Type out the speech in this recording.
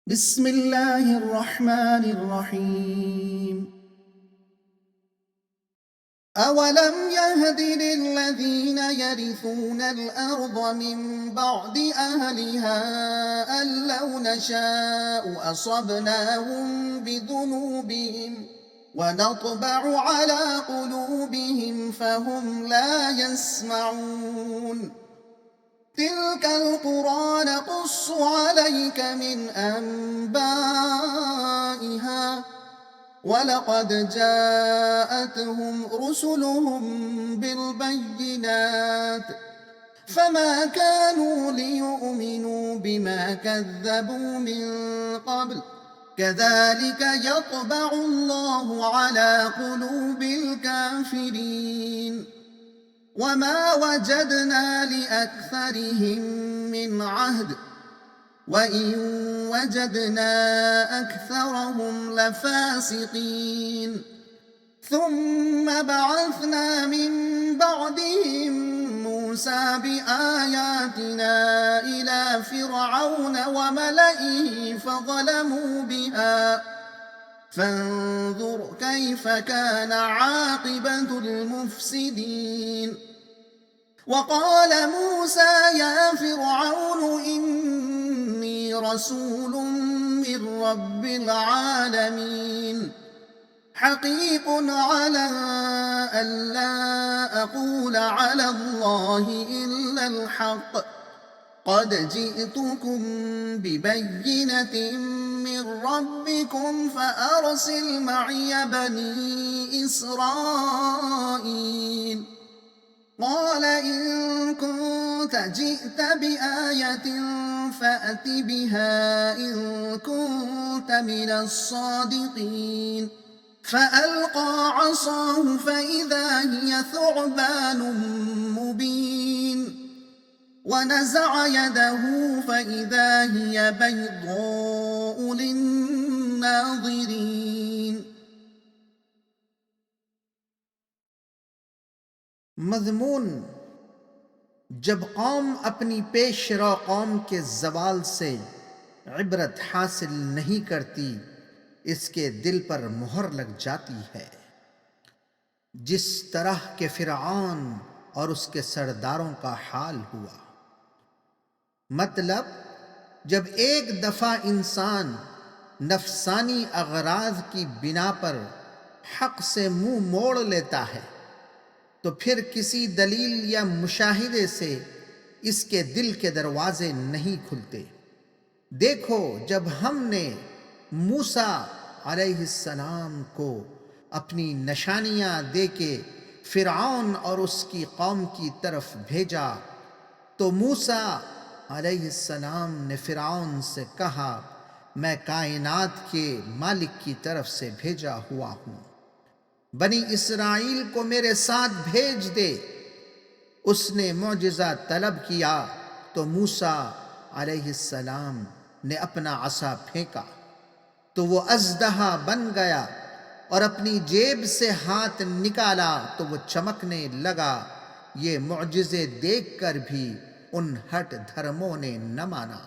بسم الله الرحمن الرحيم. أولم يهد للذين يرثون الأرض من بعد أهلها أن لو نشاء أصبناهم بذنوبهم ونطبع على قلوبهم فهم لا يسمعون. تلك القرى نقص عليك من أنبائها ولقد جاءتهم رسلهم بالبينات فما كانوا ليؤمنوا بما كذبوا من قبل كذلك يطبع الله على قلوب الكافرين. وما وجدنا لأكثرهم من عهد وإن وجدنا أكثرهم لفاسقين. ثم بعثنا من بعدهم موسى بآياتنا إلى فرعون وملئه فظلموا بها فانظر كيف كان عاقبة المفسدين. وقال موسى يا فرعون إني رسول من رب العالمين حقيق على ألا أقول على الله إلا الحق قد جئتكم ببينة من ربكم فأرسل معي بني إسرائيل. قال إن كنت جئت بآية فأت بها إن كنت من الصادقين. فألقى عصاه فإذا هي ثعبان مبين ونزع يده فإذا هي بيضاء للناظرين. मज़मून जब कौम अपनी पेशरा कौम के ज़वाल से इबरत हासिल नहीं करती इसके दिल पर मुहर लग जाती है। जिस तरह के फ़िरऔन और उसके सरदारों का हाल हुआ, मतलब जब एक दफ़ा इंसान नफसानी अगराज़ की बिना पर हक़ से मुंह मोड़ लेता है तो फिर किसी दलील या मुशाहिदे से इसके दिल के दरवाजे नहीं खुलते। देखो, जब हमने मूसा अलैहिस्सलाम को अपनी निशानियां देके फ़िरऔन और उसकी कौम की तरफ भेजा तो मूसा अलैहिस्सलाम ने फ़िरऔन से कहा, मैं कायनात के मालिक की तरफ से भेजा हुआ हूँ, बनी इसराइल को मेरे साथ भेज दे। उसने मौजिज़ा तलब किया तो मूसा अलैहिस्सलाम ने अपना असा फेंका तो वो अज़दहा बन गया और अपनी जेब से हाथ निकाला तो वो चमकने लगा। ये मौजिज़े देखकर भी उन हठ धर्मों ने न माना।